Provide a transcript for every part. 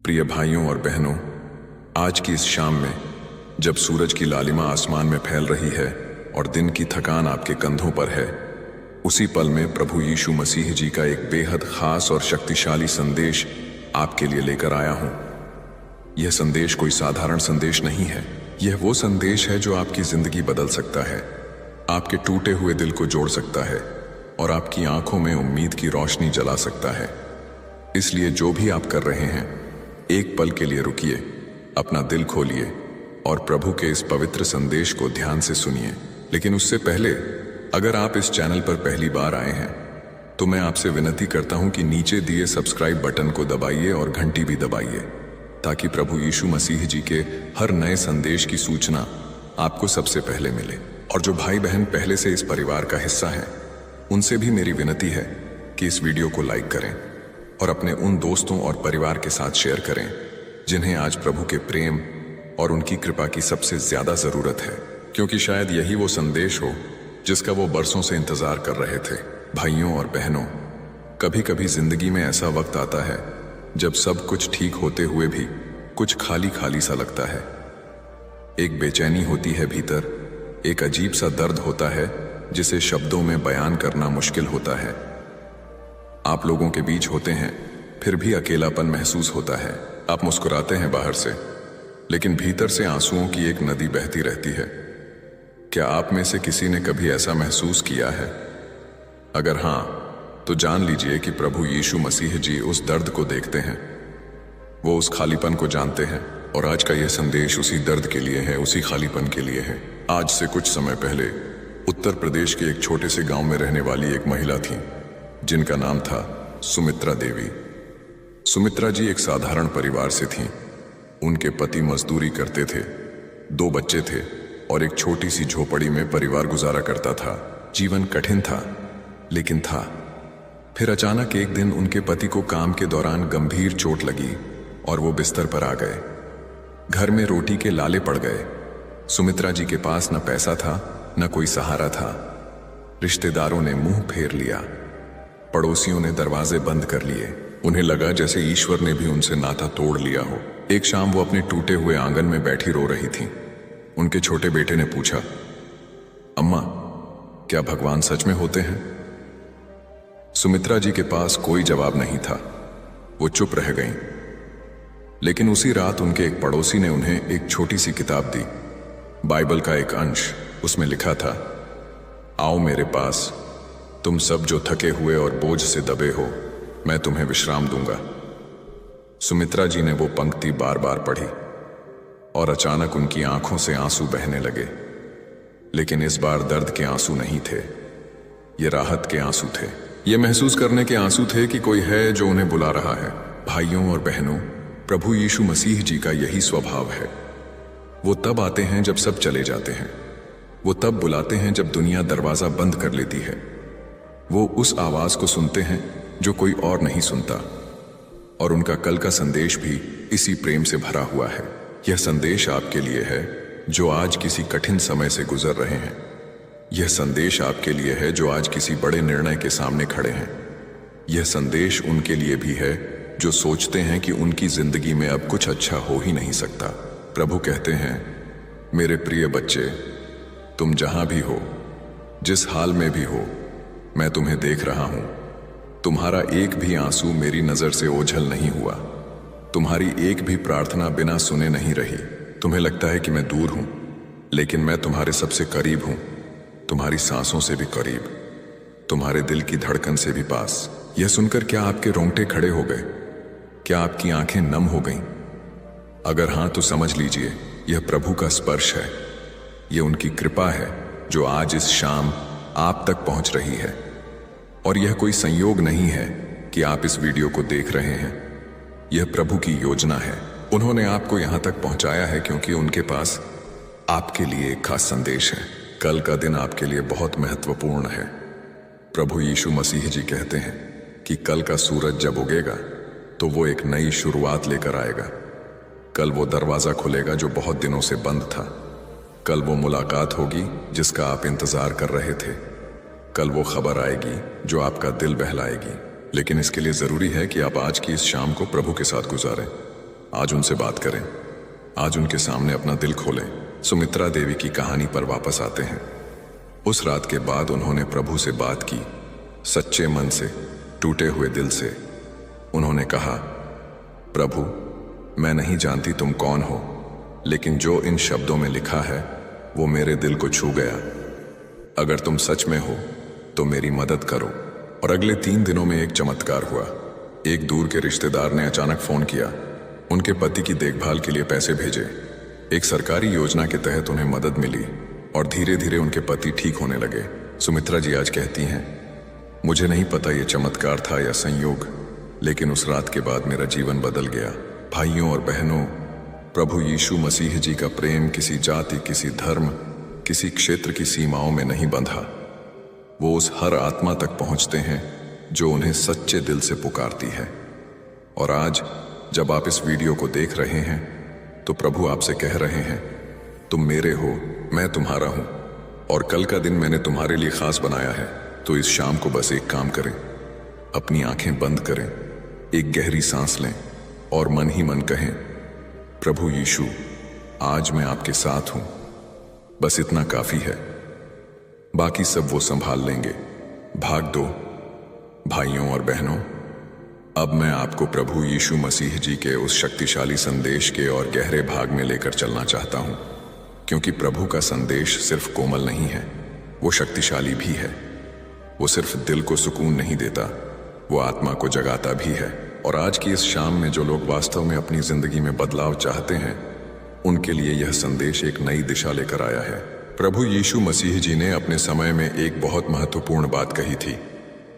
प्रिय भाइयों और बहनों, आज की इस शाम में जब सूरज की लालिमा आसमान में फैल रही है और दिन की थकान आपके कंधों पर है, उसी पल में प्रभु यीशु मसीह जी का एक बेहद खास और शक्तिशाली संदेश आपके लिए लेकर आया हूं। यह संदेश कोई साधारण संदेश नहीं है। यह वो संदेश है जो आपकी जिंदगी बदल सकता है, आपके टूटे हुए दिल को जोड़ सकता है और आपकी आंखों में उम्मीद की रोशनी जला सकता है। इसलिए जो भी आप कर रहे हैं, एक पल के लिए रुकिए, अपना दिल खोलिए और प्रभु के इस पवित्र संदेश को ध्यान से सुनिए। लेकिन उससे पहले, अगर आप इस चैनल पर पहली बार आए हैं तो मैं आपसे विनती करता हूं कि नीचे दिए सब्सक्राइब बटन को दबाइए और घंटी भी दबाइए, ताकि प्रभु यीशु मसीह जी के हर नए संदेश की सूचना आपको सबसे पहले मिले। और जो भाई बहन पहले से इस परिवार का हिस्सा हैं, उनसे भी मेरी विनती है कि इस वीडियो को लाइक करें और अपने उन दोस्तों और परिवार के साथ शेयर करें जिन्हें आज प्रभु के प्रेम और उनकी कृपा की सबसे ज्यादा जरूरत है, क्योंकि शायद यही वो संदेश हो जिसका वो बरसों से इंतजार कर रहे थे। भाइयों और बहनों, कभी कभी जिंदगी में ऐसा वक्त आता है जब सब कुछ ठीक होते हुए भी कुछ खाली खाली सा लगता है। एक बेचैनी होती है भीतर, एक अजीब सा दर्द होता है जिसे शब्दों में बयान करना मुश्किल होता है। आप लोगों के बीच होते हैं, फिर भी अकेलापन महसूस होता है। आप मुस्कुराते हैं बाहर से, लेकिन भीतर से आंसुओं की एक नदी बहती रहती है। क्या आप में से किसी ने कभी ऐसा महसूस किया है? अगर हां, तो जान लीजिए कि प्रभु यीशु मसीह जी उस दर्द को देखते हैं, वो उस खालीपन को जानते हैं। और आज का यह संदेश उसी दर्द के लिए है, उसी खालीपन के लिए है। आज से कुछ समय पहले उत्तर प्रदेश के एक छोटे से गांव में रहने वाली एक महिला थी जिनका नाम था सुमित्रा देवी। सुमित्रा जी एक साधारण परिवार से थीं। उनके पति मजदूरी करते थे, 2 बच्चे थे और एक छोटी सी झोपड़ी में परिवार गुजारा करता था। जीवन कठिन था, लेकिन था। फिर अचानक एक दिन उनके पति को काम के दौरान गंभीर चोट लगी और वो बिस्तर पर आ गए। घर में रोटी के लाले पड़ गए। सुमित्रा जी के पास न पैसा था, न कोई सहारा था। रिश्तेदारों ने मुंह फेर लिया, पड़ोसियों ने दरवाजे बंद कर लिए। उन्हें लगा जैसे ईश्वर ने भी उनसे नाता तोड़ लिया हो। एक शाम वो अपने टूटे हुए आंगन में बैठी रो रही थी। उनके छोटे बेटे ने पूछा, अम्मा, क्या भगवान सच में होते हैं? सुमित्रा जी के पास कोई जवाब नहीं था। वो चुप रह गईं। लेकिन उसी रात उनके एक पड़ोसी ने उन्हें एक छोटी सी किताब दी, बाइबल का एक अंश। उसमें लिखा था, आओ मेरे पास, तुम सब जो थके हुए और बोझ से दबे हो, मैं तुम्हें विश्राम दूंगा। सुमित्रा जी ने वो पंक्ति बार बार पढ़ी और अचानक उनकी आंखों से आंसू बहने लगे। लेकिन इस बार दर्द के आंसू नहीं थे, ये राहत के आंसू थे। ये महसूस करने के आंसू थे कि कोई है जो उन्हें बुला रहा है। भाइयों और बहनों, प्रभु यीशु मसीह जी का यही स्वभाव है। वो तब आते हैं जब सब चले जाते हैं। वो तब बुलाते हैं जब दुनिया दरवाजा बंद कर लेती है। वो उस आवाज को सुनते हैं जो कोई और नहीं सुनता। और उनका कल का संदेश भी इसी प्रेम से भरा हुआ है। यह संदेश आपके लिए है जो आज किसी कठिन समय से गुजर रहे हैं। यह संदेश आपके लिए है जो आज किसी बड़े निर्णय के सामने खड़े हैं। यह संदेश उनके लिए भी है जो सोचते हैं कि उनकी जिंदगी में अब कुछ अच्छा हो ही नहीं सकता। प्रभु कहते हैं, मेरे प्रिय बच्चे, तुम जहां भी हो, जिस हाल में भी हो, मैं तुम्हें देख रहा हूं। तुम्हारा एक भी आंसू मेरी नजर से ओझल नहीं हुआ। तुम्हारी एक भी प्रार्थना बिना सुने नहीं रही। तुम्हें लगता है कि मैं दूर हूं, लेकिन मैं तुम्हारे सबसे करीब हूं, तुम्हारी सांसों से भी करीब, तुम्हारे दिल की धड़कन से भी पास। यह सुनकर क्या आपके रोंगटे खड़े हो गए? क्या आपकी आंखें नम हो गईं? अगर हां, तो समझ लीजिए, यह प्रभु का स्पर्श है। यह उनकी कृपा है जो आज इस शाम आप तक पहुंच रही है। और यह कोई संयोग नहीं है कि आप इस वीडियो को देख रहे हैं। यह प्रभु की योजना है। उन्होंने आपको यहां तक पहुंचाया है क्योंकि उनके पास आपके लिए एक खास संदेश है। कल का दिन आपके लिए बहुत महत्वपूर्ण है। प्रभु यीशु मसीह जी कहते हैं कि कल का सूरज जब उगेगा तो वो एक नई शुरुआत लेकर आएगा। कल वो दरवाजा खुलेगा जो बहुत दिनों से बंद था। कल वो मुलाकात होगी जिसका आप इंतजार कर रहे थे। कल वो खबर आएगी जो आपका दिल बहलाएगी। लेकिन इसके लिए जरूरी है कि आप आज की इस शाम को प्रभु के साथ गुजारें। आज उनसे बात करें, आज उनके सामने अपना दिल खोलें। सुमित्रा देवी की कहानी पर वापस आते हैं। उस रात के बाद उन्होंने प्रभु से बात की, सच्चे मन से, टूटे हुए दिल से। उन्होंने कहा, प्रभु, मैं नहीं जानती तुम कौन हो, लेकिन जो इन शब्दों में लिखा है वो मेरे दिल को छू गया। अगर तुम सच में हो तो मेरी मदद करो। और अगले 3 दिनों में एक चमत्कार हुआ। एक दूर के रिश्तेदार ने अचानक फोन किया, उनके पति की देखभाल के लिए पैसे भेजे। एक सरकारी योजना के तहत उन्हें मदद मिली और धीरे धीरे उनके पति ठीक होने लगे। सुमित्रा जी आज कहती हैं, मुझे नहीं पता ये चमत्कार था या संयोग, लेकिन उस रात के बाद मेरा जीवन बदल गया। भाइयों और बहनों, प्रभु यीशु मसीह जी का प्रेम किसी जाति, किसी धर्म, किसी क्षेत्र की सीमाओं में नहीं बंधा। वो उस हर आत्मा तक पहुंचते हैं जो उन्हें सच्चे दिल से पुकारती है। और आज जब आप इस वीडियो को देख रहे हैं तो प्रभु आपसे कह रहे हैं, तुम मेरे हो, मैं तुम्हारा हूं, और कल का दिन मैंने तुम्हारे लिए खास बनाया है। तो इस शाम को बस एक काम करें, अपनी आंखें बंद करें, एक गहरी सांस लें और मन ही मन कहें, प्रभु यीशु, आज मैं आपके साथ हूं। बस इतना काफी है, बाकी सब वो संभाल लेंगे। भाग दो। भाइयों और बहनों, अब मैं आपको प्रभु यीशु मसीह जी के उस शक्तिशाली संदेश के और गहरे भाग में लेकर चलना चाहता हूं, क्योंकि प्रभु का संदेश सिर्फ कोमल नहीं है, वो शक्तिशाली भी है। वो सिर्फ दिल को सुकून नहीं देता, वो आत्मा को जगाता भी है। और आज की इस शाम में जो लोग वास्तव में अपनी जिंदगी में बदलाव चाहते हैं, उनके लिए यह संदेश एक नई दिशा लेकर आया है। प्रभु यीशु मसीह जी ने अपने समय में एक बहुत महत्वपूर्ण बात कही थी।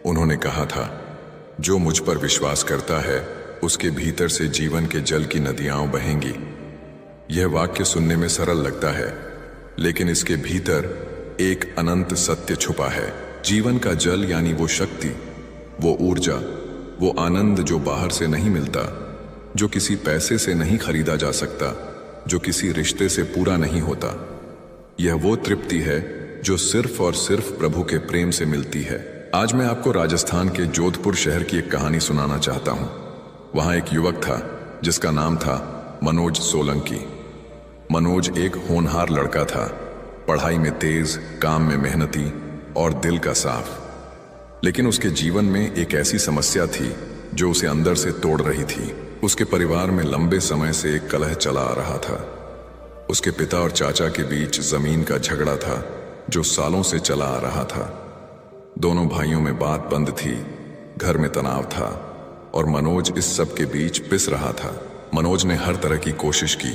उन्होंने कहा था, जो मुझ पर विश्वास करता है उसके भीतर से जीवन के जल की नदियां बहेंगी। यह वाक्य सुनने में सरल लगता है, लेकिन इसके भीतर एक अनंत सत्य छुपा है। जीवन का जल यानी वो शक्ति, वो ऊर्जा, वो आनंद जो बाहर से नहीं मिलता, जो किसी पैसे से नहीं खरीदा जा सकता, जो किसी रिश्ते से पूरा नहीं होता। यह वो तृप्ति है जो सिर्फ और सिर्फ प्रभु के प्रेम से मिलती है। आज मैं आपको राजस्थान के जोधपुर शहर की एक कहानी सुनाना चाहता हूं। वहां एक युवक था जिसका नाम था मनोज सोलंकी। मनोज एक होनहार लड़का था, पढ़ाई में तेज, काम में मेहनती और दिल का साफ। लेकिन उसके जीवन में एक ऐसी समस्या थी जो उसे अंदर से तोड़ रही थी। उसके परिवार में लंबे समय से एक कलह चला आ रहा था। उसके पिता और चाचा के बीच जमीन का झगड़ा था जो सालों से चला आ रहा था। दोनों भाइयों में बात बंद थी, घर में तनाव था और मनोज इस सब के बीच पिस रहा था। मनोज ने हर तरह की कोशिश की,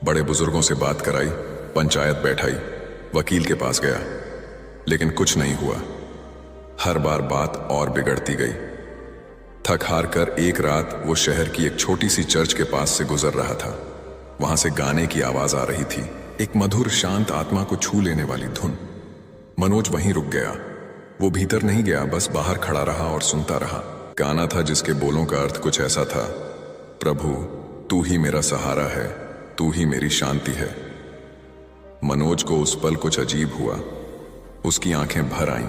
बड़े बुजुर्गों से बात कराई, पंचायत बैठाई, वकील के पास गया, लेकिन कुछ नहीं हुआ। हर बार बात और बिगड़ती गई। थक हार कर एक रात वो शहर की एक छोटी सी चर्च के पास से गुजर रहा था। वहां से गाने की आवाज आ रही थी, एक मधुर शांत आत्मा को छू लेने वाली धुन। मनोज वहीं रुक गया। वो भीतर नहीं गया, बस बाहर खड़ा रहा और सुनता रहा। गाना था जिसके बोलों का अर्थ कुछ ऐसा था, प्रभु तू ही मेरा सहारा है, तू ही मेरी शांति है। मनोज को उस पल कुछ अजीब हुआ। उसकी आंखें भर आईं।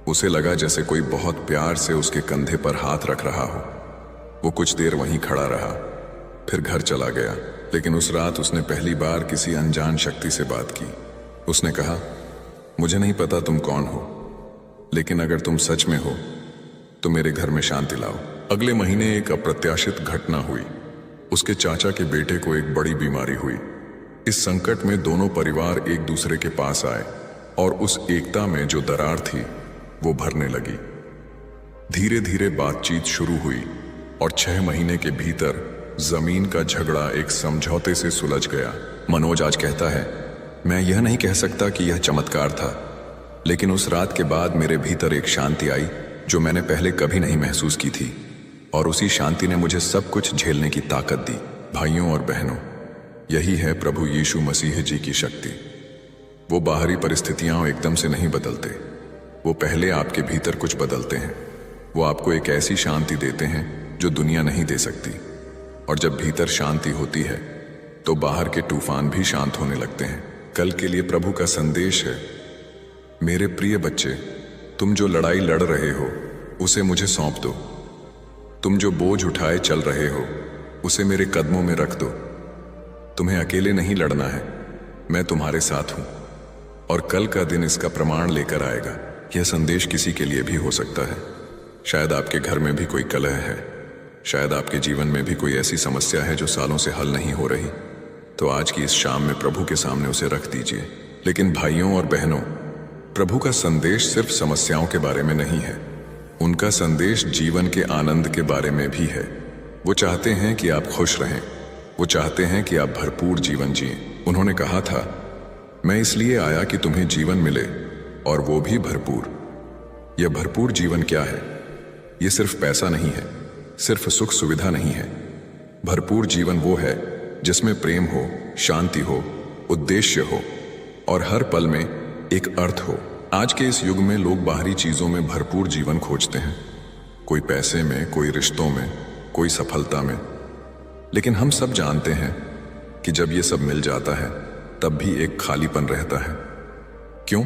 उसे लगा जैसे कोई बहुत प्यार से उसके कंधे पर हाथ रख रहा हो। वो कुछ देर वहीं खड़ा रहा, फिर घर चला गया। लेकिन उस रात उसने पहली बार किसी अनजान शक्ति से बात की। उसने कहा, मुझे नहीं पता तुम कौन हो, लेकिन अगर तुम सच में हो तो मेरे घर में शांति लाओ। अगले महीने एक अप्रत्याशित घटना हुई। उसके चाचा के बेटे को एक बड़ी बीमारी हुई। इस संकट में दोनों परिवार एक दूसरे के पास आए और उस एकता में जो दरार थी वो भरने लगी। धीरे धीरे बातचीत शुरू हुई और 6 महीने के भीतर जमीन का झगड़ा एक समझौते से सुलझ गया। मनोज आज कहता है, मैं यह नहीं कह सकता कि यह चमत्कार था, लेकिन उस रात के बाद मेरे भीतर एक शांति आई जो मैंने पहले कभी नहीं महसूस की थी, और उसी शांति ने मुझे सब कुछ झेलने की ताकत दी। भाइयों और बहनों, यही है प्रभु यीशु मसीह जी की शक्ति। वो बाहरी परिस्थितियां एकदम से नहीं बदलते, वो पहले आपके भीतर कुछ बदलते हैं। वो आपको एक ऐसी शांति देते हैं जो दुनिया नहीं दे सकती। और जब भीतर शांति होती है तो बाहर के तूफान भी शांत होने लगते हैं। कल के लिए प्रभु का संदेश है, मेरे प्रिय बच्चे, तुम जो लड़ाई लड़ रहे हो उसे मुझे सौंप दो। तुम जो बोझ उठाए चल रहे हो उसे मेरे कदमों में रख दो। तुम्हें अकेले नहीं लड़ना है, मैं तुम्हारे साथ हूं और कल का दिन इसका प्रमाण लेकर आएगा। यह संदेश किसी के लिए भी हो सकता है। शायद आपके घर में भी कोई कलह है, शायद आपके जीवन में भी कोई ऐसी समस्या है जो सालों से हल नहीं हो रही। तो आज की इस शाम में प्रभु के सामने उसे रख दीजिए। लेकिन भाइयों और बहनों, प्रभु का संदेश सिर्फ समस्याओं के बारे में नहीं है, उनका संदेश जीवन के आनंद के बारे में भी है। वो चाहते हैं कि आप खुश रहें, वो चाहते हैं कि आप भरपूर जीवन जिएं। उन्होंने कहा था, मैं इसलिए आया कि तुम्हें जीवन मिले और वो भी भरपूर। यह भरपूर जीवन क्या है? ये सिर्फ पैसा नहीं है, सिर्फ सुख सुविधा नहीं है। भरपूर जीवन वो है जिसमें प्रेम हो, शांति हो, उद्देश्य हो और हर पल में एक अर्थ हो। आज के इस युग में लोग बाहरी चीजों में भरपूर जीवन खोजते हैं, कोई पैसे में, कोई रिश्तों में, कोई सफलता में। लेकिन हम सब जानते हैं कि जब ये सब मिल जाता है तब भी एक खालीपन रहता है। क्यों?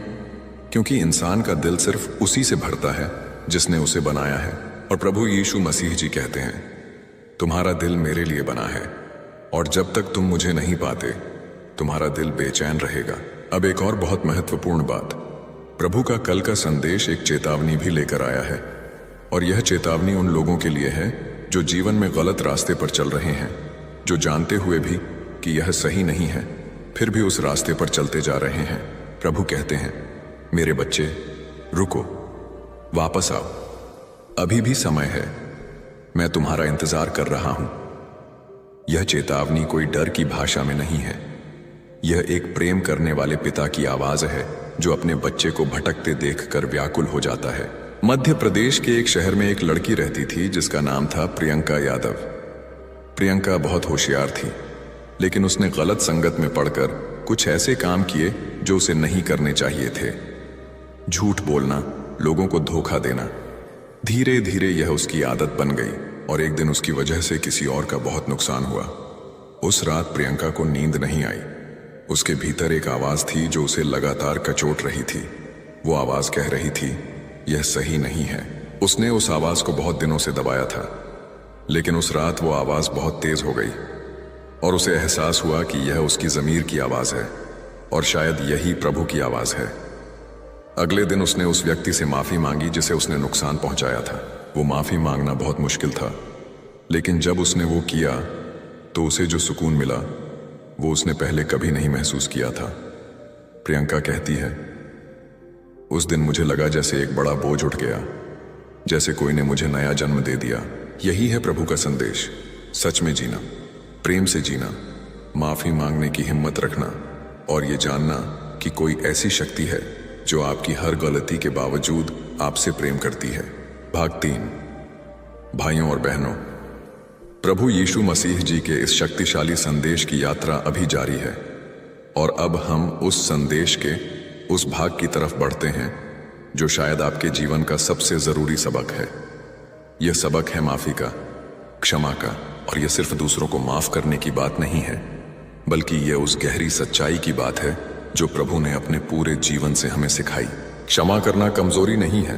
क्योंकि इंसान का दिल सिर्फ उसी से भरता है जिसने उसे बनाया है। और प्रभु यीशु मसीह जी कहते हैं, तुम्हारा दिल मेरे लिए बना है और जब तक तुम मुझे नहीं पाते तुम्हारा दिल बेचैन रहेगा। अब एक और बहुत महत्वपूर्ण बात, प्रभु का कल का संदेश एक चेतावनी भी लेकर आया है और यह चेतावनी उन लोगों के लिए है जो जीवन में गलत रास्ते पर चल रहे हैं, जो जानते हुए भी कि यह सही नहीं है फिर भी उस रास्ते पर चलते जा रहे हैं। प्रभु कहते हैं, मेरे बच्चे रुको, वापस आओ, अभी भी समय है, मैं तुम्हारा इंतजार कर रहा हूं। यह चेतावनी कोई डर की भाषा में नहीं है, यह एक प्रेम करने वाले पिता की आवाज है जो अपने बच्चे को भटकते देखकर व्याकुल हो जाता है। मध्य प्रदेश के एक शहर में एक लड़की रहती थी जिसका नाम था प्रियंका यादव। प्रियंका बहुत होशियार थी, लेकिन उसने गलत संगत में पड़कर कुछ ऐसे काम किए जो उसे नहीं करने चाहिए थे। झूठ बोलना, लोगों को धोखा देना। धीरे धीरे यह उसकी आदत बन गई और एक दिन उसकी वजह से किसी और का बहुत नुकसान हुआ। उस रात प्रियंका को नींद नहीं आई। उसके भीतर एक आवाज थी जो उसे लगातार कचोट रही थी। वो आवाज कह रही थी, यह सही नहीं है। उसने उस आवाज को बहुत दिनों से दबाया था, लेकिन उस रात वो आवाज बहुत तेज हो गई और उसे एहसास हुआ कि यह उसकी ज़मीर की आवाज है और शायद यही प्रभु की आवाज है। अगले दिन उसने उस व्यक्ति से माफी मांगी जिसे उसने नुकसान पहुंचाया था। वो माफी मांगना बहुत मुश्किल था, लेकिन जब उसने वो किया तो उसे जो सुकून मिला वो उसने पहले कभी नहीं महसूस किया था। प्रियंका कहती है, उस दिन मुझे लगा जैसे एक बड़ा बोझ उठ गया, जैसे कोई ने मुझे नया जन्म दे दिया। यही है प्रभु का संदेश, सच में जीना, प्रेम से जीना, माफी मांगने की हिम्मत रखना और ये जानना कि कोई ऐसी शक्ति है जो आपकी हर गलती के बावजूद आपसे प्रेम करती है। भाग 3। भाइयों और बहनों, प्रभु यीशु मसीह जी के इस शक्तिशाली संदेश की यात्रा अभी जारी है और अब हम उस संदेश के उस भाग की तरफ बढ़ते हैं जो शायद आपके जीवन का सबसे जरूरी सबक है। यह सबक है माफी का, क्षमा का। और यह सिर्फ दूसरों को माफ करने की बात नहीं है, बल्कि यह उस गहरी सच्चाई की बात है जो प्रभु ने अपने पूरे जीवन से हमें सिखाई। क्षमा करना कमजोरी नहीं है,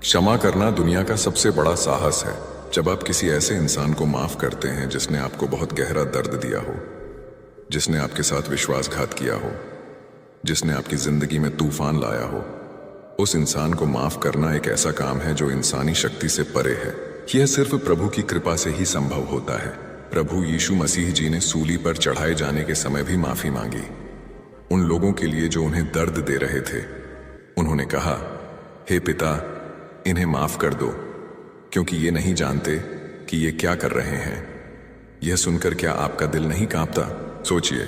क्षमा करना दुनिया का सबसे बड़ा साहस है। जब आप किसी ऐसे इंसान को माफ करते हैं जिसने आपको बहुत गहरा दर्द दिया हो, जिसने आपके साथ विश्वासघात किया हो, जिसने आपकी जिंदगी में तूफान लाया हो, उस इंसान को माफ करना एक ऐसा काम है जो इंसानी शक्ति से परे है। यह सिर्फ प्रभु की कृपा से ही संभव होता है। प्रभु यीशु मसीह जी ने सूली पर चढ़ाए जाने के समय भी माफी मांगी उन लोगों के लिए जो उन्हें दर्द दे रहे थे। उन्होंने कहा, हे पिता, इन्हें माफ कर दो क्योंकि ये नहीं जानते कि ये क्या कर रहे हैं। यह सुनकर क्या आपका दिल नहीं कांपता? सोचिए,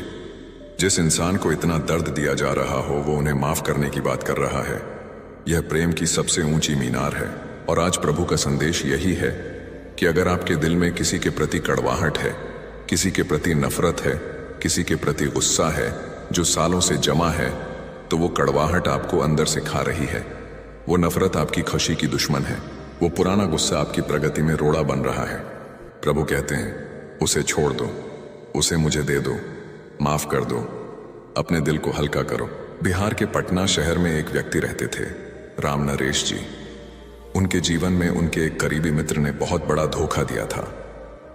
जिस इंसान को इतना दर्द दिया जा रहा हो वो उन्हें माफ करने की बात कर रहा है। यह प्रेम की सबसे ऊंची मीनार है। और आज प्रभु का संदेश यही है कि अगर आपके दिल में किसी के प्रति कड़वाहट है, किसी के प्रति नफरत है, किसी के प्रति गुस्सा है जो सालों से जमा है, तो वो कड़वाहट आपको अंदर से खा रही है। वो नफरत आपकी खुशी की दुश्मन है। वो पुराना गुस्सा आपकी प्रगति में रोड़ा बन रहा है। प्रभु कहते हैं, उसे छोड़ दो, उसे मुझे दे दो, माफ कर दो, अपने दिल को हल्का करो। बिहार के पटना शहर में एक व्यक्ति रहते थे, राम नरेश जी। उनके जीवन में उनके एक करीबी मित्र ने बहुत बड़ा धोखा दिया था।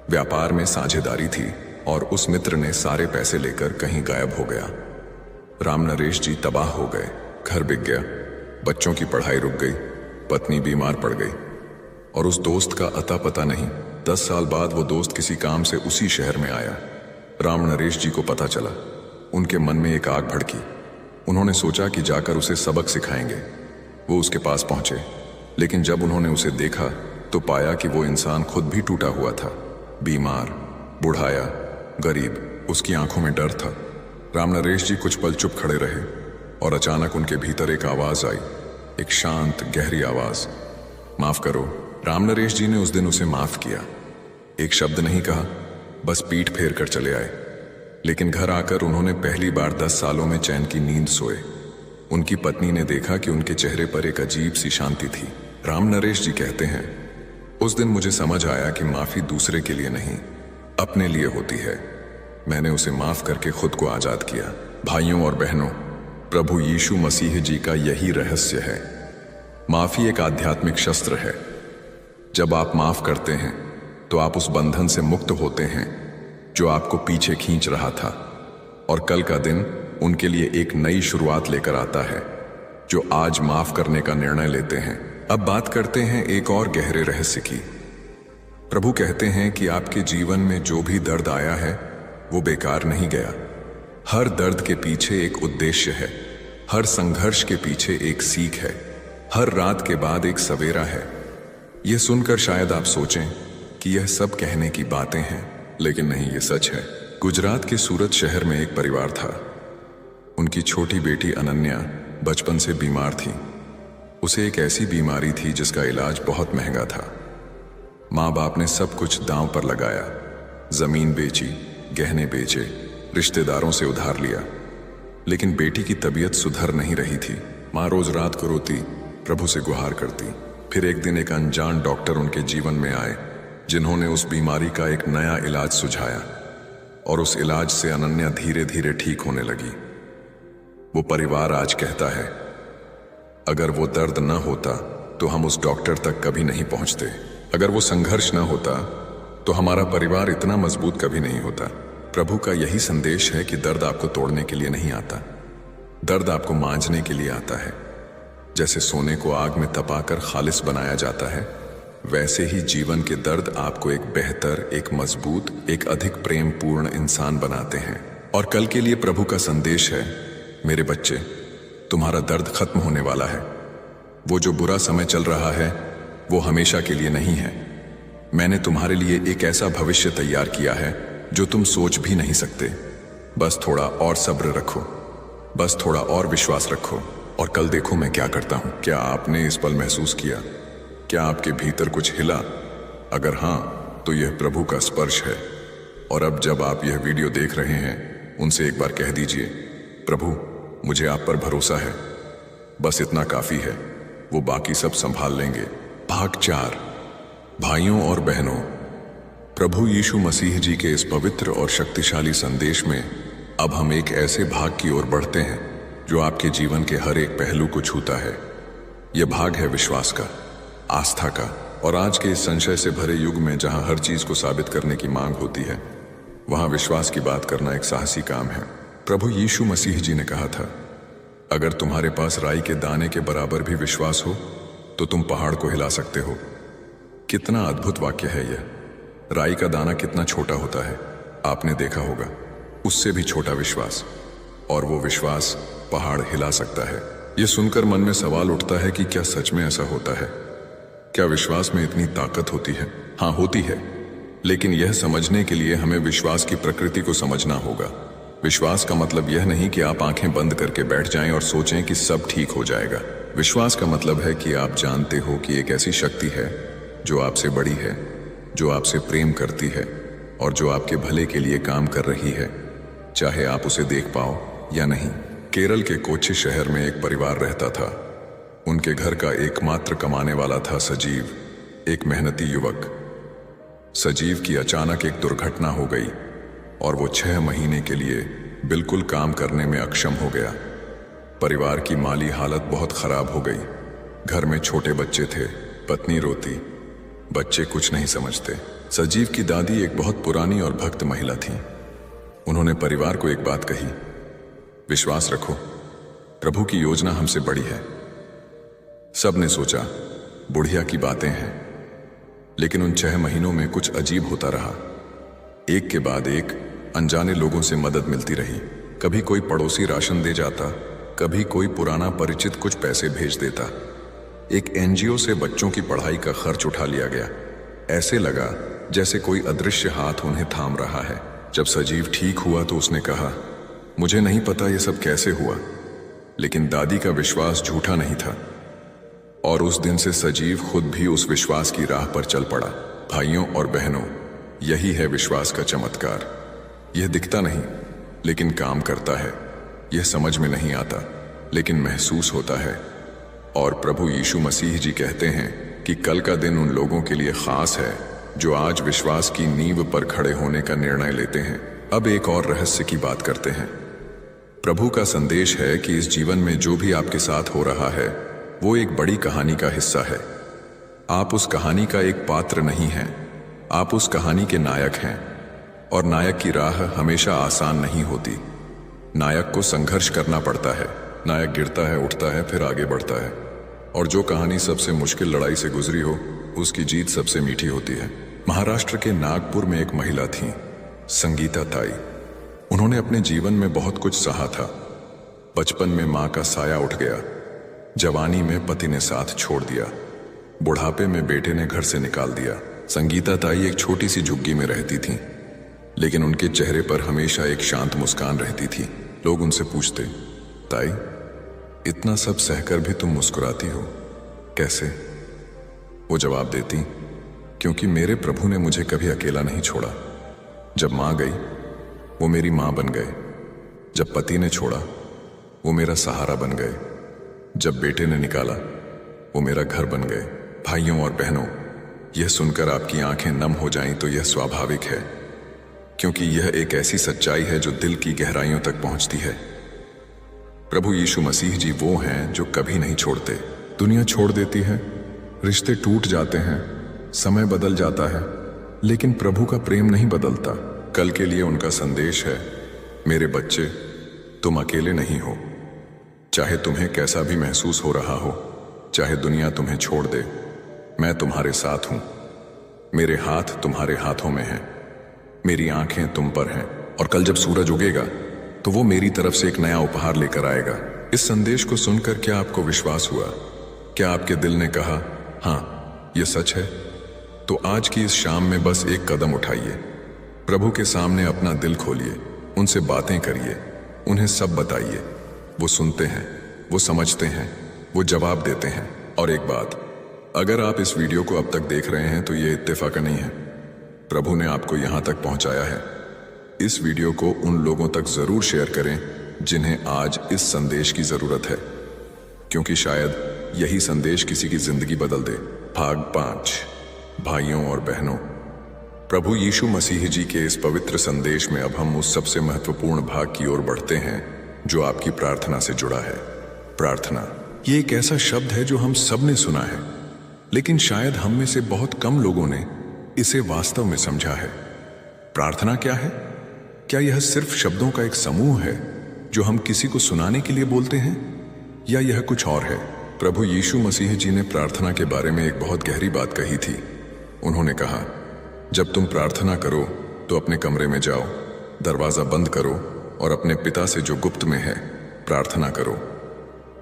व्यापार में साझेदारी थी और उस मित्र ने सारे पैसे लेकर कहीं गायब हो गया। राम नरेश जी तबाह हो गए। घर बिक गया, बच्चों की पढ़ाई रुक गई, पत्नी बीमार पड़ गई और उस दोस्त का अता पता नहीं। 10 साल बाद वो दोस्त किसी काम से उसी शहर में आया। राम नरेश जी को पता चला। उनके मन में एक आग भड़की। उन्होंने सोचा कि जाकर उसे सबक सिखाएंगे। वो उसके पास पहुंचे, लेकिन जब उन्होंने उसे देखा तो पाया कि वो इंसान खुद भी टूटा हुआ था, बीमार, बुढ़ाया, गरीब। उसकी आंखों में डर था। राम नरेश जी कुछ पल चुप खड़े रहे और अचानक उनके भीतर एक आवाज आई, एक शांत गहरी आवाज, माफ करो। राम नरेश जी ने उस दिन उसे माफ किया। एक शब्द नहीं कहा, बस पीठ फेर कर चले आए। लेकिन घर आकर उन्होंने पहली बार 10 सालों में चैन की नींद सोए। उनकी पत्नी ने देखा कि उनके चेहरे पर एक अजीब सी शांति थी। राम नरेश जी कहते हैं, उस दिन मुझे समझ आया कि माफी दूसरे के लिए नहीं, अपने लिए होती है। मैंने उसे माफ करके खुद को आजाद किया। भाइयों और बहनों, प्रभु यीशु मसीह जी का यही रहस्य है। माफी एक आध्यात्मिक शस्त्र है। जब आप माफ करते हैं तो आप उस बंधन से मुक्त होते हैं जो आपको पीछे खींच रहा था, और कल का दिन उनके लिए एक नई शुरुआत लेकर आता है जो आज माफ करने का निर्णय लेते हैं। अब बात करते हैं एक और गहरे रहस्य की। प्रभु कहते हैं कि आपके जीवन में जो भी दर्द आया है वो बेकार नहीं गया। हर दर्द के पीछे एक उद्देश्य है, हर संघर्ष के पीछे एक सीख है, हर रात के बाद एक सवेरा है। यह सुनकर शायद आप सोचें कि यह सब कहने की बातें हैं, लेकिन नहीं, ये सच है। गुजरात के सूरत शहर में एक परिवार था। उनकी छोटी बेटी अनन्या बचपन से बीमार थी। उसे एक ऐसी बीमारी थी जिसका इलाज बहुत महंगा था। माँ बाप ने सब कुछ दांव पर लगाया, जमीन बेची, गहने बेचे, रिश्तेदारों से उधार लिया, लेकिन बेटी की तबीयत सुधर नहीं रही थी। माँ रोज रात को रोती, प्रभु से गुहार करती। फिर एक दिन एक अनजान डॉक्टर उनके जीवन में आए, जिन्होंने उस बीमारी का एक नया इलाज सुझाया, और उस इलाज से अनन्या धीरे धीरे ठीक होने लगी। वो परिवार आज कहता है, अगर वो दर्द न होता तो हम उस डॉक्टर तक कभी नहीं पहुंचते। अगर वो संघर्ष न होता तो हमारा परिवार इतना मजबूत कभी नहीं होता। प्रभु का यही संदेश है कि दर्द आपको तोड़ने के लिए नहीं आता, दर्द आपको मांझने के लिए आता है। जैसे सोने को आग में तपाकर खालिस बनाया जाता है, वैसे ही जीवन के दर्द आपको एक बेहतर, एक मजबूत, एक अधिक प्रेम पूर्ण इंसान बनाते हैं। और कल के लिए प्रभु का संदेश है, मेरे बच्चे, तुम्हारा दर्द खत्म होने वाला है। वो जो बुरा समय चल रहा है वो हमेशा के लिए नहीं है। मैंने तुम्हारे लिए एक ऐसा भविष्य तैयार किया है जो तुम सोच भी नहीं सकते। बस थोड़ा और सब्र रखो, बस थोड़ा और विश्वास रखो, और कल देखो मैं क्या करता हूं। क्या आपने इस पल महसूस किया? क्या आपके भीतर कुछ हिला? अगर हां, तो यह प्रभु का स्पर्श है। और अब जब आप यह वीडियो देख रहे हैं, उनसे एक बार कह दीजिए, प्रभु, मुझे आप पर भरोसा है, बस इतना काफी है, वो बाकी सब संभाल लेंगे। भाग 4। भाइयों और बहनों, प्रभु यीशु मसीह जी के इस पवित्र और शक्तिशाली संदेश में अब हम एक ऐसे भाग की ओर बढ़ते हैं जो आपके जीवन के हर एक पहलू को छूता है। यह भाग है विश्वास का, आस्था का। और आज के इस संशय से भरे युग में जहां हर चीज को साबित करने की मांग होती है, वहां विश्वास की बात करना एक साहसी काम है। प्रभु यीशु मसीह जी ने कहा था, अगर तुम्हारे पास राई के दाने के बराबर भी विश्वास हो तो तुम पहाड़ को हिला सकते हो। कितना अद्भुत वाक्य है यह। राई का दाना कितना छोटा होता है, आपने देखा होगा। उससे भी छोटा विश्वास, और वो विश्वास पहाड़ हिला सकता है। यह सुनकर मन में सवाल उठता है कि क्या सच में ऐसा होता है? क्या विश्वास में इतनी ताकत होती है? हाँ, होती है, लेकिन यह समझने के लिए हमें विश्वास की प्रकृति को समझना होगा। विश्वास का मतलब यह नहीं कि आप आंखें बंद करके बैठ जाएं और सोचें कि सब ठीक हो जाएगा। विश्वास का मतलब है कि आप जानते हो कि एक ऐसी शक्ति है जो आपसे बड़ी है, जो आपसे प्रेम करती है और जो आपके भले के लिए काम कर रही है, चाहे आप उसे देख पाओ या नहीं। केरल के कोच्चि शहर में एक परिवार रहता था। उनके घर का एकमात्र कमाने वाला था सजीव, एक मेहनती युवक। सजीव की अचानक एक दुर्घटना हो गई और वो 6 महीने के लिए बिल्कुल काम करने में अक्षम हो गया। परिवार की माली हालत बहुत खराब हो गई। घर में छोटे बच्चे थे, पत्नी रोती, बच्चे कुछ नहीं समझते। सजीव की दादी एक बहुत पुरानी और भक्त महिला थी। उन्होंने परिवार को एक बात कही, विश्वास रखो, प्रभु की योजना हमसे बड़ी है। सबने सोचा बुढ़िया की बातें हैं, लेकिन उन 6 महीनों में कुछ अजीब होता रहा। एक के बाद एक अनजाने लोगों से मदद मिलती रही। कभी कोई पड़ोसी राशन दे जाता, कभी कोई पुराना परिचित कुछ पैसे भेज देता। एक एनजीओ से बच्चों की पढ़ाई का खर्च उठा लिया गया। ऐसे लगा जैसे कोई अदृश्य हाथ उन्हें थाम रहा है। जब सजीव ठीक हुआ तो उसने कहा, मुझे नहीं पता ये सब कैसे हुआ, लेकिन दादी का विश्वास झूठा नहीं था। और उस दिन से सजीव खुद भी उस विश्वास की राह पर चल पड़ा। भाइयों और बहनों, यही है विश्वास का चमत्कार। यह दिखता नहीं, लेकिन काम करता है। यह समझ में नहीं आता, लेकिन महसूस होता है। और प्रभु यीशु मसीह जी कहते हैं कि कल का दिन उन लोगों के लिए खास है जो आज विश्वास की नींव पर खड़े होने का निर्णय लेते हैं। अब एक और रहस्य की बात करते हैं। प्रभु का संदेश है कि इस जीवन में जो भी आपके साथ हो रहा है वो एक बड़ी कहानी का हिस्सा है। आप उस कहानी का एक पात्र नहीं हैं, आप उस कहानी के नायक हैं। और नायक की राह हमेशा आसान नहीं होती। नायक को संघर्ष करना पड़ता है। नायक गिरता है, उठता है, फिर आगे बढ़ता है। और जो कहानी सबसे मुश्किल लड़ाई से गुजरी हो, उसकी जीत सबसे मीठी होती है। महाराष्ट्र के नागपुर में एक महिला थी, संगीता ताई। उन्होंने अपने जीवन में बहुत कुछ सहा था। बचपन में माँ का साया उठ गया, जवानी में पति ने साथ छोड़ दिया, बुढ़ापे में बेटे ने घर से निकाल दिया। संगीता ताई एक छोटी सी झुग्गी में रहती थी, लेकिन उनके चेहरे पर हमेशा एक शांत मुस्कान रहती थी। लोग उनसे पूछते, ताई, इतना सब सहकर भी तुम मुस्कुराती हो, कैसे? वो जवाब देती, क्योंकि मेरे प्रभु ने मुझे कभी अकेला नहीं छोड़ा। जब माँ गई, वो मेरी माँ बन गए। जब पति ने छोड़ा, वो मेरा सहारा बन गए। जब बेटे ने निकाला, वो मेरा घर बन गए। भाइयों और बहनों, यह सुनकर आपकी आंखें नम हो जाएं तो यह स्वाभाविक है, क्योंकि यह एक ऐसी सच्चाई है जो दिल की गहराइयों तक पहुंचती है। प्रभु यीशु मसीह जी वो हैं जो कभी नहीं छोड़ते। दुनिया छोड़ देती है, रिश्ते टूट जाते हैं, समय बदल जाता है, लेकिन प्रभु का प्रेम नहीं बदलता। कल के लिए उनका संदेश है, मेरे बच्चे, तुम अकेले नहीं हो। चाहे तुम्हें कैसा भी महसूस हो रहा हो, चाहे दुनिया तुम्हें छोड़ दे, मैं तुम्हारे साथ हूं। मेरे हाथ तुम्हारे हाथों में हैं, मेरी आंखें तुम पर हैं। और कल जब सूरज उगेगा तो वो मेरी तरफ से एक नया उपहार लेकर आएगा। इस संदेश को सुनकर क्या आपको विश्वास हुआ? क्या आपके दिल ने कहा, हाँ, ये सच है? तो आज की इस शाम में बस एक कदम उठाइए, प्रभु के सामने अपना दिल खोलिए, उनसे बातें करिए, उन्हें सब बताइए। वो सुनते हैं, वो समझते हैं, वो जवाब देते हैं। और एक बात, अगर आप इस वीडियो को अब तक देख रहे हैं तो ये इत्तेफाक नहीं है, प्रभु ने आपको यहां तक पहुंचाया है। इस वीडियो को उन लोगों तक जरूर शेयर करें जिन्हें आज इस संदेश की जरूरत है, क्योंकि शायद यही संदेश किसी की जिंदगी बदल दे। भाग 5। भाइयों और बहनों, प्रभु यीशु मसीह जी के इस पवित्र संदेश में अब हम उस सबसे महत्वपूर्ण भाग की ओर बढ़ते हैं जो आपकी प्रार्थना से जुड़ा है। प्रार्थना, ये एक ऐसा शब्द है जो हम सब ने सुना है, लेकिन शायद हम में से बहुत कम लोगों ने इसे वास्तव में समझा है। प्रार्थना क्या है? क्या यह सिर्फ शब्दों का एक समूह है जो हम किसी को सुनाने के लिए बोलते हैं, या यह कुछ और है? प्रभु यीशु मसीह जी ने प्रार्थना के बारे में एक बहुत गहरी बात कही थी। उन्होंने कहा, जब तुम प्रार्थना करो तो अपने कमरे में जाओ, दरवाजा बंद करो और अपने पिता से जो गुप्त में है प्रार्थना करो।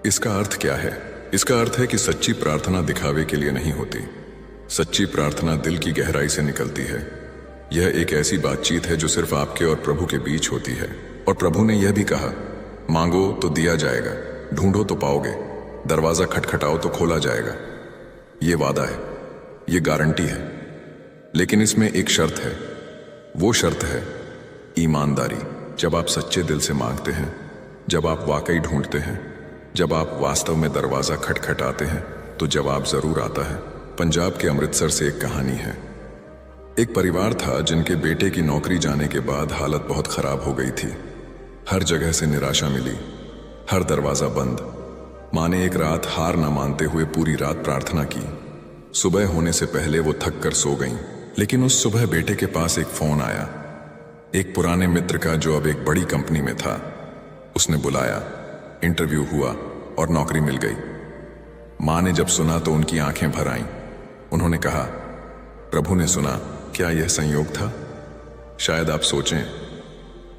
इसका अर्थ क्या है? इसका अर्थ है कि सच्ची प्रार्थना दिखावे के लिए नहीं होती। सच्ची प्रार्थना दिल की गहराई से निकलती है। यह एक ऐसी बातचीत है जो सिर्फ आपके और प्रभु के बीच होती है। और प्रभु ने यह भी कहा, मांगो तो दिया जाएगा, ढूंढो तो पाओगे, दरवाजा खटखटाओ तो खोला जाएगा। ये वादा है, ये गारंटी है, लेकिन इसमें एक शर्त है। वो शर्त है ईमानदारी। जब आप सच्चे दिल से मांगते हैं, जब आप वाकई ढूंढते हैं, जब आप वास्तव में दरवाजा खटखटाते हैं, तो जवाब जरूर आता है। पंजाब के अमृतसर से एक कहानी है। एक परिवार था जिनके बेटे की नौकरी जाने के बाद हालत बहुत खराब हो गई थी। हर जगह से निराशा मिली, हर दरवाजा बंद। माँ ने एक रात हार न मानते हुए पूरी रात प्रार्थना की। सुबह होने से पहले वो थक कर सो गईं। लेकिन उस सुबह बेटे के पास एक फोन आया, एक पुराने मित्र का जो अब एक बड़ी कंपनी में था। उसने बुलाया, इंटरव्यू हुआ और नौकरी मिल गई। मां ने जब सुना तो उनकी आंखें भर आईं। उन्होंने कहा, प्रभु ने सुना, क्या यह संयोग था? शायद आप सोचें,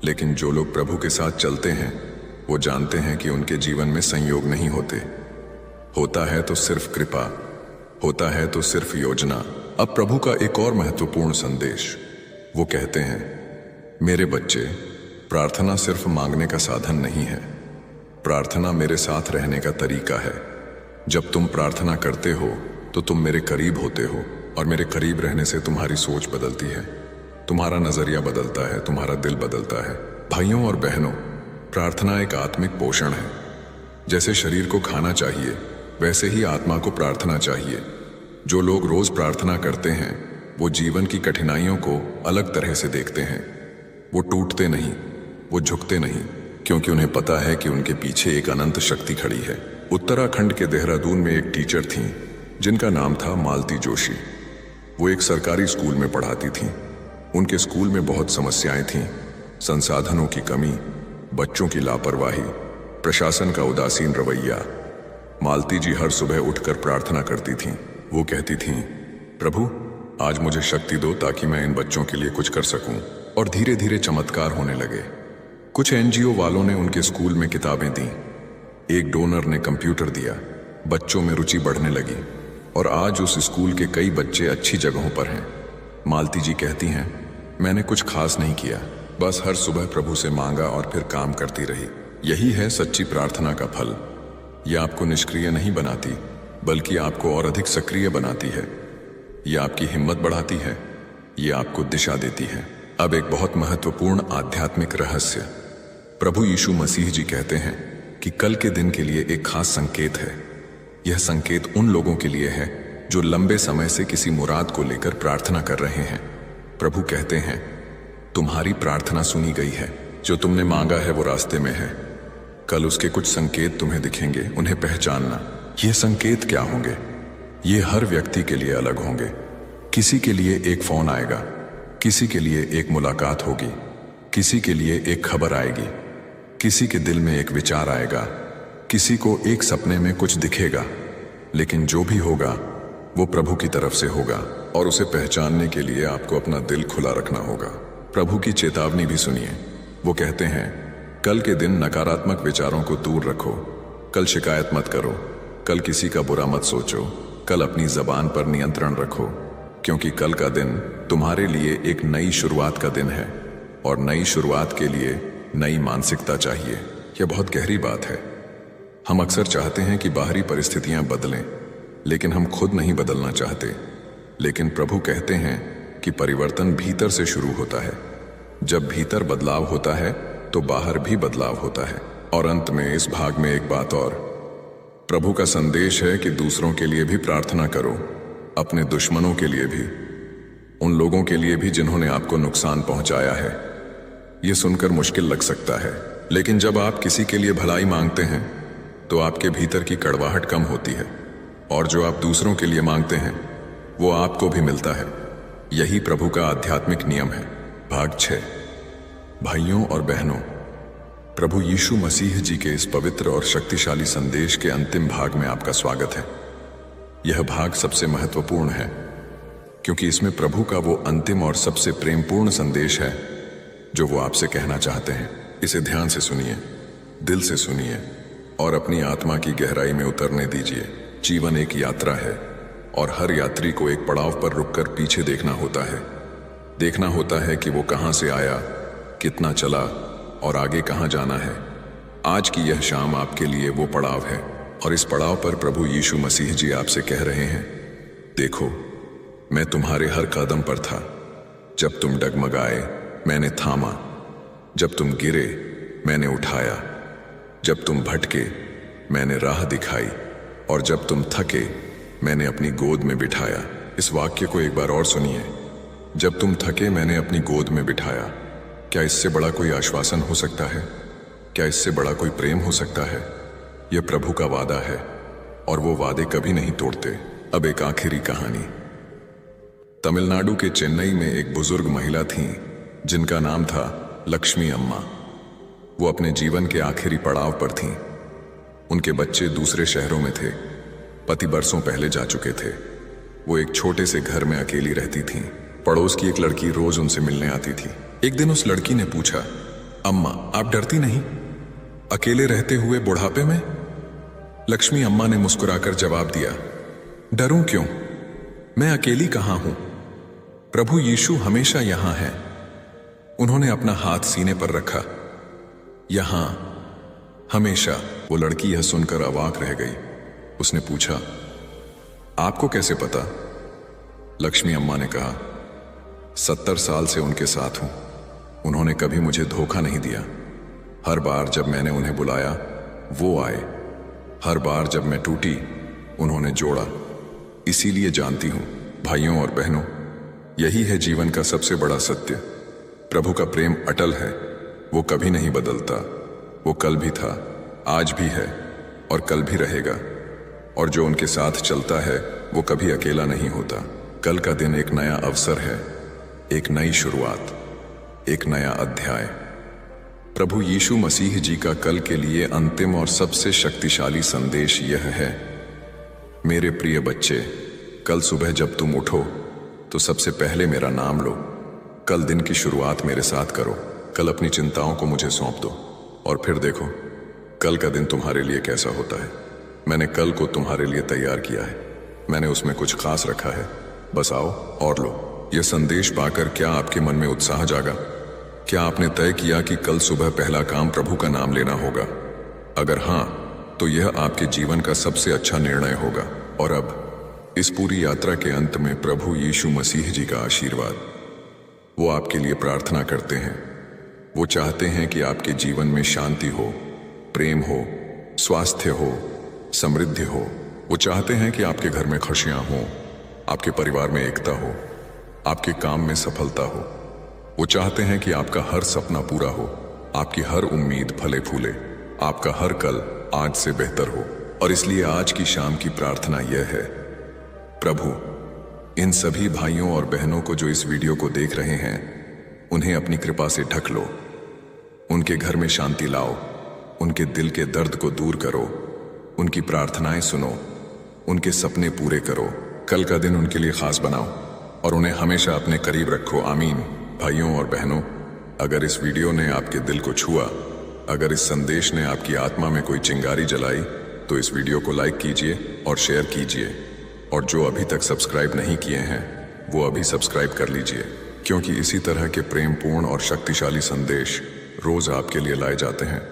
लेकिन जो लोग प्रभु के साथ चलते हैं वो जानते हैं कि उनके जीवन में संयोग नहीं होते। होता है तो सिर्फ कृपा, होता है तो सिर्फ योजना। अब प्रभु का एक और महत्वपूर्ण संदेश। वो कहते हैं, मेरे बच्चे, प्रार्थना सिर्फ मांगने का साधन नहीं है, प्रार्थना मेरे साथ रहने का तरीका है। जब तुम प्रार्थना करते हो तो तुम मेरे करीब होते हो, और मेरे करीब रहने से तुम्हारी सोच बदलती है, तुम्हारा नजरिया बदलता है, तुम्हारा दिल बदलता है। भाइयों और बहनों, प्रार्थना एक आत्मिक पोषण है। जैसे शरीर को खाना चाहिए, वैसे ही आत्मा को प्रार्थना चाहिए। जो लोग रोज प्रार्थना करते हैं वो जीवन की कठिनाइयों को अलग तरह से देखते हैं। वो टूटते नहीं, वो झुकते नहीं, क्योंकि उन्हें पता है कि उनके पीछे एक अनंत शक्ति खड़ी है। उत्तराखंड के देहरादून में एक टीचर थीं जिनका नाम था मालती जोशी। वो एक सरकारी स्कूल में पढ़ाती थीं। उनके स्कूल में बहुत समस्याएं थीं, संसाधनों की कमी, बच्चों की लापरवाही, प्रशासन का उदासीन रवैया। मालती जी हर सुबह उठकर प्रार्थना करती थीं। वो कहती थीं, प्रभु आज मुझे शक्ति दो ताकि मैं इन बच्चों के लिए कुछ कर सकूं। और धीरे धीरे चमत्कार होने लगे। कुछ एनजीओ वालों ने उनके स्कूल में किताबें दी, एक डोनर ने कंप्यूटर दिया, बच्चों में रुचि बढ़ने लगी और आज उस स्कूल के कई बच्चे अच्छी जगहों पर हैं। मालती जी कहती हैं, मैंने कुछ खास नहीं किया, बस हर सुबह प्रभु से मांगा और फिर काम करती रही। यही है सच्ची प्रार्थना का फल। यह आपको निष्क्रिय नहीं बनाती, बल्कि आपको और अधिक सक्रिय बनाती है। यह आपकी हिम्मत बढ़ाती है, यह आपको दिशा देती है। अब एक बहुत महत्वपूर्ण आध्यात्मिक रहस्य। प्रभु यीशु मसीह जी कहते हैं कि कल के दिन के लिए एक खास संकेत है। यह संकेत उन लोगों के लिए है जो लंबे समय से किसी मुराद को लेकर प्रार्थना कर रहे हैं। प्रभु कहते हैं, तुम्हारी प्रार्थना सुनी गई है, जो तुमने मांगा है वो रास्ते में है। कल उसके कुछ संकेत तुम्हें दिखेंगे, उन्हें पहचानना। ये संकेत क्या होंगे? ये हर व्यक्ति के लिए अलग होंगे। किसी के लिए एक फोन आएगा, किसी के लिए एक मुलाकात होगी, किसी के लिए एक खबर आएगी, किसी के दिल में एक विचार आएगा, किसी को एक सपने में कुछ दिखेगा। लेकिन जो भी होगा वो प्रभु की तरफ से होगा, और उसे पहचानने के लिए आपको अपना दिल खुला रखना होगा। प्रभु की चेतावनी भी सुनिए। वो कहते हैं, कल के दिन नकारात्मक विचारों को दूर रखो, कल शिकायत मत करो, कल किसी का बुरा मत सोचो, कल अपनी जबान पर नियंत्रण रखो, क्योंकि कल का दिन तुम्हारे लिए एक नई शुरुआत का दिन है, और नई शुरुआत के लिए नई मानसिकता चाहिए। यह बहुत गहरी बात है। हम अक्सर चाहते हैं कि बाहरी परिस्थितियां बदलें, लेकिन हम खुद नहीं बदलना चाहते। लेकिन प्रभु कहते हैं कि परिवर्तन भीतर से शुरू होता है। जब भीतर बदलाव होता है तो बाहर भी बदलाव होता है। और अंत में इस भाग में एक बात और, प्रभु का संदेश है कि दूसरों के लिए भी प्रार्थना करो, अपने दुश्मनों के लिए भी, उन लोगों के लिए भी जिन्होंने आपको नुकसान पहुंचाया है। यह सुनकर मुश्किल लग सकता है, लेकिन जब आप किसी के लिए भलाई मांगते हैं तो आपके भीतर की कड़वाहट कम होती है, और जो आप दूसरों के लिए मांगते हैं वो आपको भी मिलता है। यही प्रभु का आध्यात्मिक नियम है। भाग 6। भाइयों और बहनों, प्रभु यीशु मसीह जी के इस पवित्र और शक्तिशाली संदेश के अंतिम भाग में आपका स्वागत है। यह भाग सबसे महत्वपूर्ण है, क्योंकि इसमें प्रभु का वो अंतिम और सबसे प्रेमपूर्ण संदेश है जो वो आपसे कहना चाहते हैं। इसे ध्यान से सुनिए, दिल से सुनिए, और अपनी आत्मा की गहराई में उतरने दीजिए। जीवन एक यात्रा है, और हर यात्री को एक पड़ाव पर रुककर पीछे देखना होता है। देखना होता है कि वो कहां से आया, कितना चला, और आगे कहां जाना है। आज की यह शाम आपके लिए वो पड़ाव है, और इस पड़ाव पर प्रभु यीशु मसीह जी आपसे कह रहे हैं, देखो, मैं तुम्हारे हर कदम पर था। जब तुम डगमगाए, मैंने थामा। जब तुम गिरे, मैंने उठाया। जब तुम भटके, मैंने राह दिखाई, और जब तुम थके, मैंने अपनी गोद में बिठाया। इस वाक्य को एक बार और सुनिए। जब तुम थके, मैंने अपनी गोद में बिठाया। क्या इससे बड़ा कोई आश्वासन हो सकता है? क्या इससे बड़ा कोई प्रेम हो सकता है? यह प्रभु का वादा है, और वो वादे कभी नहीं तोड़ते। अब एक आखिरी कहानी। तमिलनाडु के चेन्नई में एक बुजुर्ग महिला थीं जिनका नाम था लक्ष्मी अम्मा। वो अपने जीवन के आखिरी पड़ाव पर थीं। उनके बच्चे दूसरे शहरों में थे। पति बरसों पहले जा चुके थे। वो एक छोटे से घर में अकेली रहती थीं। पड़ोस की एक लड़की रोज उनसे मिलने आती थी। एक दिन उस लड़की ने पूछा, अम्मा आप डरती नहीं अकेले रहते हुए बुढ़ापे में? लक्ष्मी अम्मा ने मुस्कुराकर जवाब दिया, डरूं क्यों, मैं अकेली कहां हूं, प्रभु यीशु हमेशा यहां है। उन्होंने अपना हाथ सीने पर रखा। यहां हमेशा। वो लड़की यह सुनकर अवाक रह गई। उसने पूछा, आपको कैसे पता? लक्ष्मी अम्मा ने कहा, 70 साल से उनके साथ हूं। उन्होंने कभी मुझे धोखा नहीं दिया। हर बार जब मैंने उन्हें बुलाया वो आए। हर बार जब मैं टूटी उन्होंने जोड़ा। इसीलिए जानती हूं भाइयों और बहनों, यही है जीवन का सबसे बड़ा सत्य। प्रभु का प्रेम अटल है। वो कभी नहीं बदलता। वो कल भी था, आज भी है और कल भी रहेगा। और जो उनके साथ चलता है वो कभी अकेला नहीं होता। कल का दिन एक नया अवसर है, एक नई शुरुआत, एक नया अध्याय। प्रभु यीशु मसीह जी का कल के लिए अंतिम और सबसे शक्तिशाली संदेश यह है, मेरे प्रिय बच्चे, कल सुबह जब तुम उठो तो सबसे पहले मेरा नाम लो। कल दिन की शुरुआत मेरे साथ करो। कल अपनी चिंताओं को मुझे सौंप दो और फिर देखो कल का दिन तुम्हारे लिए कैसा होता है। मैंने कल को तुम्हारे लिए तैयार किया है। मैंने उसमें कुछ खास रखा है। बस आओ और लो। यह संदेश पाकर क्या आपके मन में उत्साह जागा? क्या आपने तय किया कि कल सुबह पहला काम प्रभु का नाम लेना होगा? अगर हां, तो यह आपके जीवन का सबसे अच्छा निर्णय होगा। और अब इस पूरी यात्रा के अंत में प्रभु यीशु मसीह जी का आशीर्वाद, वो आपके लिए प्रार्थना करते हैं। वो चाहते हैं कि आपके जीवन में शांति हो, प्रेम हो, स्वास्थ्य हो, समृद्धि हो। वो चाहते हैं कि आपके घर में खुशियां हों, आपके परिवार में एकता हो, आपके काम में सफलता हो। वो चाहते हैं कि आपका हर सपना पूरा हो, आपकी हर उम्मीद फले फूले, आपका हर कल आज से बेहतर हो। और इसलिए आज की शाम की प्रार्थना यह है, प्रभु इन सभी भाइयों और बहनों को जो इस वीडियो को देख रहे हैं, उन्हें अपनी कृपा से ढक लो। उनके घर में शांति लाओ, उनके दिल के दर्द को दूर करो, उनकी प्रार्थनाएं सुनो, उनके सपने पूरे करो। कल का दिन उनके लिए खास बनाओ और उन्हें हमेशा अपने करीब रखो। आमीन। भाइयों और बहनों, अगर इस वीडियो ने आपके दिल को छुआ, अगर इस संदेश ने आपकी आत्मा में कोई चिंगारी जलाई, तो इस वीडियो को लाइक कीजिए और शेयर कीजिए। और जो अभी तक सब्सक्राइब नहीं किए हैं वो अभी सब्सक्राइब कर लीजिए, क्योंकि इसी तरह के प्रेमपूर्ण और शक्तिशाली संदेश रोज आपके लिए लाए जाते हैं।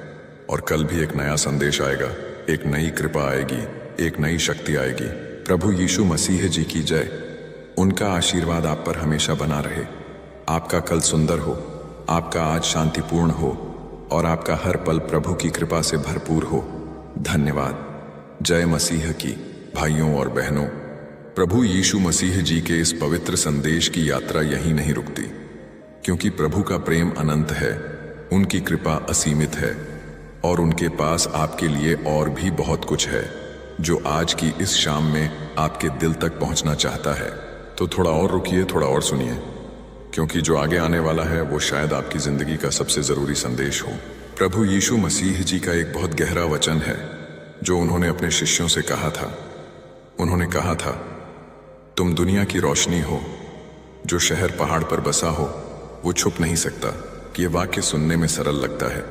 और कल भी एक नया संदेश आएगा, एक नई कृपा आएगी, एक नई शक्ति आएगी। प्रभु यीशु मसीह जी की जय। उनका आशीर्वाद आप पर हमेशा बना रहे। आपका कल सुंदर हो, आपका आज शांतिपूर्ण हो और आपका हर पल प्रभु की कृपा से भरपूर हो। धन्यवाद। जय मसीह की। भाइयों और बहनों, प्रभु यीशु मसीह जी के इस पवित्र संदेश की यात्रा यहीं नहीं रुकती, क्योंकि प्रभु का प्रेम अनंत है, उनकी कृपा असीमित है और उनके पास आपके लिए और भी बहुत कुछ है जो आज की इस शाम में आपके दिल तक पहुंचना चाहता है। तो थोड़ा और रुकिए, थोड़ा और सुनिए, क्योंकि जो आगे आने वाला है वो शायद आपकी जिंदगी का सबसे जरूरी संदेश हो। प्रभु यीशु मसीह जी का एक बहुत गहरा वचन है जो उन्होंने अपने शिष्यों से कहा था। उन्होंने कहा था, तुम दुनिया की रोशनी हो। जो शहर पहाड़ पर बसा हो वो छुप नहीं सकता। कि यह वाक्य सुनने में सरल लगता है,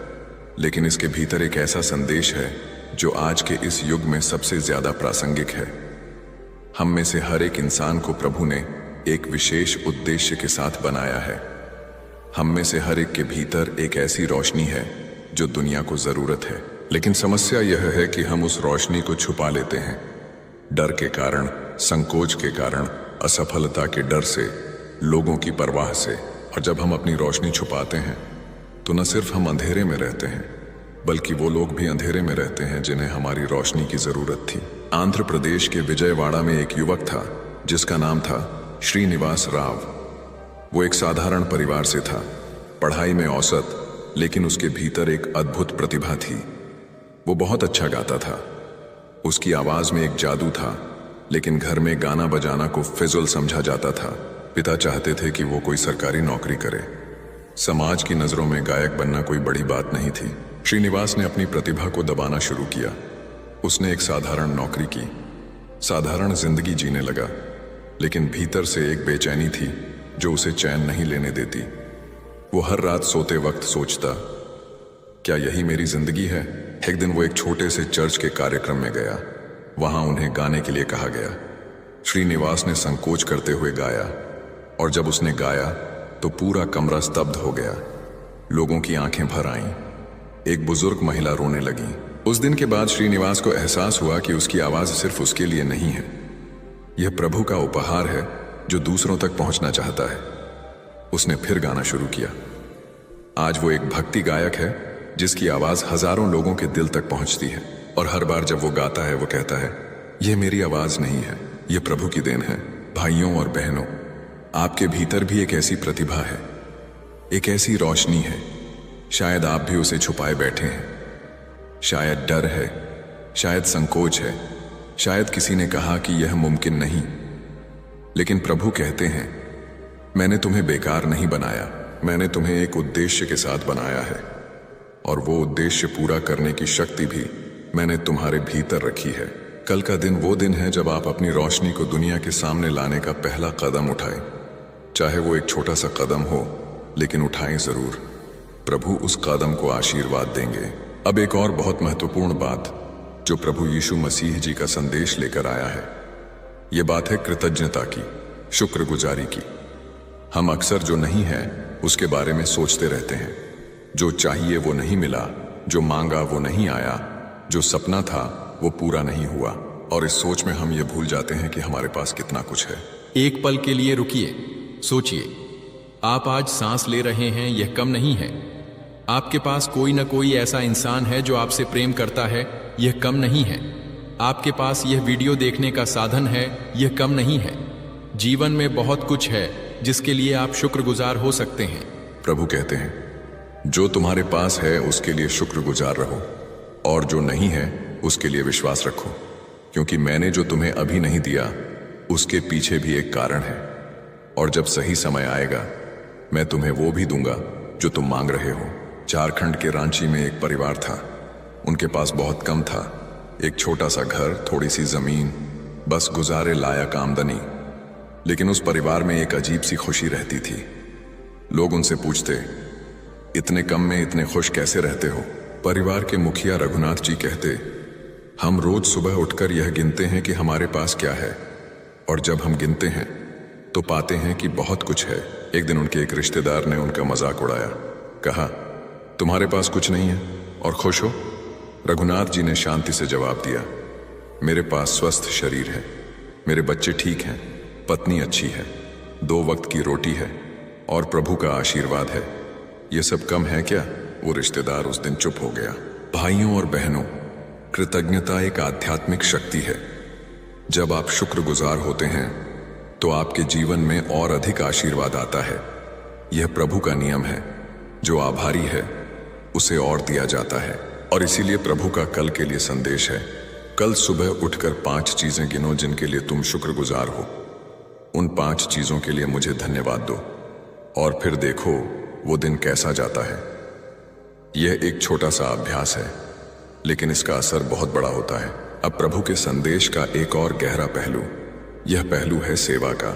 लेकिन इसके भीतर एक ऐसा संदेश है जो आज के इस युग में सबसे ज्यादा प्रासंगिक है। हम में से हर एक इंसान को प्रभु ने एक विशेष उद्देश्य के साथ बनाया है। हम में से हर एक के भीतर एक ऐसी रोशनी है जो दुनिया को जरूरत है, लेकिन समस्या यह है कि हम उस रोशनी को छुपा लेते हैं। डर के कारण, संकोच के कारण, असफलता के डर से, लोगों की परवाह से। और जब हम अपनी रोशनी छुपाते हैं तो न सिर्फ हम अंधेरे में रहते हैं, बल्कि वो लोग भी अंधेरे में रहते हैं जिन्हें हमारी रोशनी की जरूरत थी। आंध्र प्रदेश के विजयवाड़ा में एक युवक था जिसका नाम था श्रीनिवास राव। वो एक साधारण परिवार से था, पढ़ाई में औसत, लेकिन उसके भीतर एक अद्भुत प्रतिभा थी। वो बहुत अच्छा गाता था। उसकी आवाज में एक जादू था, लेकिन घर में गाना बजाना को फिजुल समझा जाता था। पिता चाहते थे कि वो कोई सरकारी नौकरी करे। समाज की नज़रों में गायक बनना कोई बड़ी बात नहीं थी। श्रीनिवास ने अपनी प्रतिभा को दबाना शुरू किया। उसने एक साधारण नौकरी की, साधारण जिंदगी जीने लगा, लेकिन भीतर से एक बेचैनी थी जो उसे चैन नहीं लेने देती। वो हर रात सोते वक्त सोचता, क्या यही मेरी जिंदगी है? एक दिन वो एक छोटे से चर्च के कार्यक्रम में गया। वहां उन्हें गाने के लिए कहा गया। श्रीनिवास ने संकोच करते हुए गाया, और जब उसने गाया तो पूरा कमरा स्तब्ध हो गया। लोगों की आंखें भर आईं। एक बुजुर्ग महिला रोने लगी। उस दिन के बाद श्रीनिवास को एहसास हुआ कि उसकी आवाज सिर्फ उसके लिए नहीं है, यह प्रभु का उपहार है जो दूसरों तक पहुंचना चाहता है। उसने फिर गाना शुरू किया। आज वो एक भक्ति गायक है जिसकी आवाज हजारों लोगों के दिल तक पहुंचती है, और हर बार जब वो गाता है वो कहता है, यह मेरी आवाज नहीं है, यह प्रभु की देन है। भाइयों और बहनों, आपके भीतर भी एक ऐसी प्रतिभा है, एक ऐसी रोशनी है। शायद आप भी उसे छुपाए बैठे हैं। शायद डर है, शायद संकोच है, शायद किसी ने कहा कि यह मुमकिन नहीं। लेकिन प्रभु कहते हैं, मैंने तुम्हें बेकार नहीं बनाया, मैंने तुम्हें एक उद्देश्य के साथ बनाया है, और वो उद्देश्य पूरा करने की शक्ति भी मैंने तुम्हारे भीतर रखी है। कल का दिन वो दिन है जब आप अपनी रोशनी को दुनिया के सामने लाने का पहला कदम उठाएं। चाहे वो एक छोटा सा कदम हो, लेकिन उठाएं जरूर। प्रभु उस कदम को आशीर्वाद देंगे। अब एक और बहुत महत्वपूर्ण बात जो प्रभु यीशु मसीह जी का संदेश लेकर आया है, ये बात है कृतज्ञता की, शुक्रगुजारी की। हम अक्सर जो नहीं है उसके बारे में सोचते रहते हैं। जो चाहिए वो नहीं मिला, जो मांगा वो नहीं आया, जो सपना था वो पूरा नहीं हुआ, और इस सोच में हम ये भूल जाते हैं कि हमारे पास कितना कुछ है। एक पल के लिए रुकिए, सोचिए। आप आज सांस ले रहे हैं, यह कम नहीं है। आपके पास कोई ना कोई ऐसा इंसान है जो आपसे प्रेम करता है, यह कम नहीं है। आपके पास यह वीडियो देखने का साधन है, यह कम नहीं है। जीवन में बहुत कुछ है जिसके लिए आप शुक्रगुजार हो सकते हैं। प्रभु कहते हैं, जो तुम्हारे पास है उसके लिए शुक्रगुजार रहो, और जो नहीं है उसके लिए विश्वास रखो, क्योंकि मैंने जो तुम्हें अभी नहीं दिया उसके पीछे भी एक कारण है, और जब सही समय आएगा मैं तुम्हें वो भी दूंगा जो तुम मांग रहे हो। झारखंड के रांची में एक परिवार था। उनके पास बहुत कम था, एक छोटा सा घर, थोड़ी सी जमीन, बस गुजारे लायक आमदनी। लेकिन उस परिवार में एक अजीब सी खुशी रहती थी। लोग उनसे पूछते, इतने कम में इतने खुश कैसे रहते हो? परिवार के मुखिया रघुनाथ जी कहते, हम रोज सुबह उठकर यह गिनते हैं कि हमारे पास क्या है, और जब हम गिनते हैं तो पाते हैं कि बहुत कुछ है। एक दिन उनके एक रिश्तेदार ने उनका मजाक उड़ाया, कहा, तुम्हारे पास कुछ नहीं है और खुश हो? रघुनाथ जी ने शांति से जवाब दिया, मेरे पास स्वस्थ शरीर है, मेरे बच्चे ठीक हैं, पत्नी अच्छी है, 2 वक्त की रोटी है, और प्रभु का आशीर्वाद है। ये सब कम है क्या? वो रिश्तेदार उस दिन चुप हो गया। भाइयों और बहनों, कृतज्ञता एक आध्यात्मिक शक्ति है। जब आप शुक्रगुजार होते हैं तो आपके जीवन में और अधिक आशीर्वाद आता है। यह प्रभु का नियम है, जो आभारी है उसे और दिया जाता है। और इसीलिए प्रभु का कल के लिए संदेश है, कल सुबह उठकर 5 चीजें गिनो जिनके लिए तुम शुक्रगुजार हो। उन 5 चीजों के लिए मुझे धन्यवाद दो, और फिर देखो वो दिन कैसा जाता है। यह एक छोटा सा अभ्यास है, लेकिन इसका असर बहुत बड़ा होता है। अब प्रभु के संदेश का एक और गहरा पहलू, यह पहलू है सेवा का।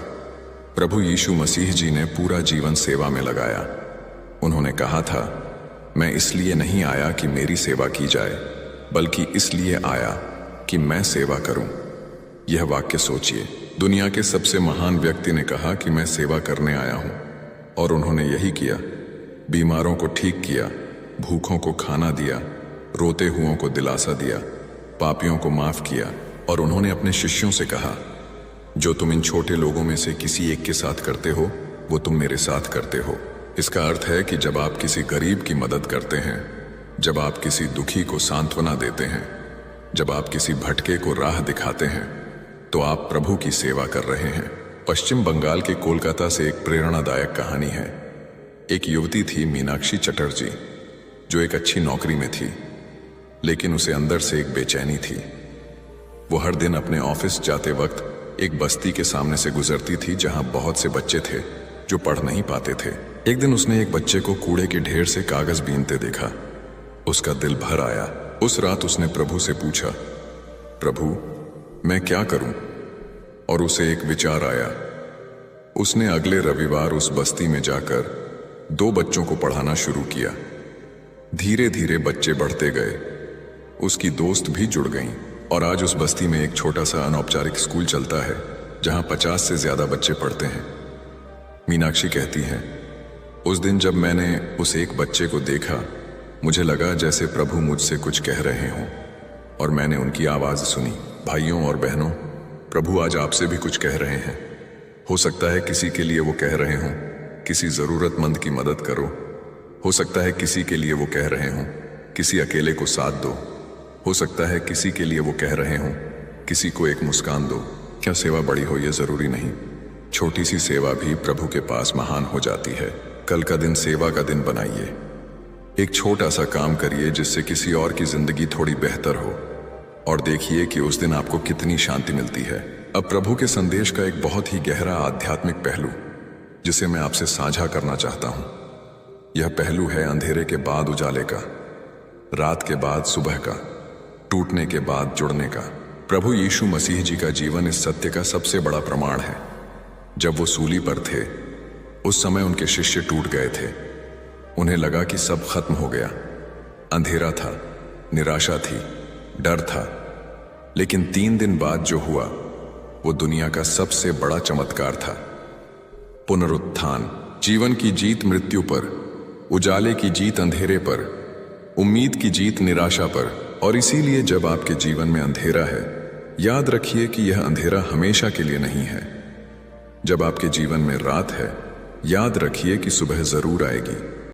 प्रभु यीशु मसीह जी ने पूरा जीवन सेवा में लगाया। उन्होंने कहा था, मैं इसलिए नहीं आया कि मेरी सेवा की जाए, बल्कि इसलिए आया कि मैं सेवा करूं। यह वाक्य सोचिए, दुनिया के सबसे महान व्यक्ति ने कहा कि मैं सेवा करने आया हूं, और उन्होंने यही किया। बीमारों को ठीक किया, भूखों को खाना दिया, रोते हुओं को दिलासा दिया, पापियों को माफ किया। और उन्होंने अपने शिष्यों से कहा, जो तुम इन छोटे लोगों में से किसी एक के साथ करते हो वो तुम मेरे साथ करते हो। इसका अर्थ है कि जब आप किसी गरीब की मदद करते हैं, जब आप किसी दुखी को सांत्वना देते हैं, जब आप किसी भटके को राह दिखाते हैं, तो आप प्रभु की सेवा कर रहे हैं। पश्चिम बंगाल के कोलकाता से एक प्रेरणादायक कहानी है। एक युवती थी, मीनाक्षी चटर्जी, जो एक अच्छी नौकरी में थी, लेकिन उसे अंदर से एक बेचैनी थी। वो हर दिन अपने ऑफिस जाते वक्त एक बस्ती के सामने से गुजरती थी जहां बहुत से बच्चे थे जो पढ़ नहीं पाते थे। एक दिन उसने एक बच्चे को कूड़े के ढेर से कागज बीनते देखा। उसका दिल भर आया। उस रात उसने प्रभु से पूछा, प्रभु मैं क्या करूं? और उसे एक विचार आया। उसने अगले रविवार उस बस्ती में जाकर 2 बच्चों को पढ़ाना शुरू किया। धीरे धीरे बच्चे बढ़ते गए, उसकी दोस्त भी जुड़ गईं और आज उस बस्ती में एक छोटा सा अनौपचारिक स्कूल चलता है जहां 50 से ज्यादा बच्चे पढ़ते हैं। मीनाक्षी कहती हैं, उस दिन जब मैंने उस एक बच्चे को देखा, मुझे लगा जैसे प्रभु मुझसे कुछ कह रहे हों और मैंने उनकी आवाज सुनी। भाइयों और बहनों, प्रभु आज आपसे भी कुछ कह रहे हैं। हो सकता है किसी के लिए वो कह रहे हों, किसी जरूरतमंद की मदद करो। हो सकता है किसी के लिए वो कह रहे हों, किसी अकेले को साथ दो। हो सकता है किसी के लिए वो कह रहे हों, किसी को एक मुस्कान दो। क्या सेवा बड़ी हो ये जरूरी नहीं, छोटी सी सेवा भी प्रभु के पास महान हो जाती है। कल का दिन सेवा का दिन बनाइए। एक छोटा सा काम करिए जिससे किसी और की जिंदगी थोड़ी बेहतर हो और देखिए कि उस दिन आपको कितनी शांति मिलती है। अब प्रभु के संदेश का एक बहुत ही गहरा आध्यात्मिक पहलू जिसे मैं आपसे साझा करना चाहता हूं। यह पहलू है अंधेरे के बाद उजाले का, रात के बाद सुबह का, टूटने के बाद जुड़ने का। प्रभु यीशु मसीह जी का जीवन इस सत्य का सबसे बड़ा प्रमाण है। जब वो सूली पर थे, उस समय उनके शिष्य टूट गए थे। उन्हें लगा कि सब खत्म हो गया। अंधेरा था, निराशा थी, डर था। लेकिन 3 दिन बाद जो हुआ वो दुनिया का सबसे बड़ा चमत्कार था। पुनरुत्थान, जीवन की जीत मृत्यु पर, उजाले की जीत अंधेरे पर, उम्मीद की जीत निराशा पर। और इसीलिए जब आपके जीवन में अंधेरा है, याद रखिए कि यह अंधेरा हमेशा के लिए नहीं है। जब आपके जीवन में रात है, याद रखिए कि सुबह जरूर आएगी।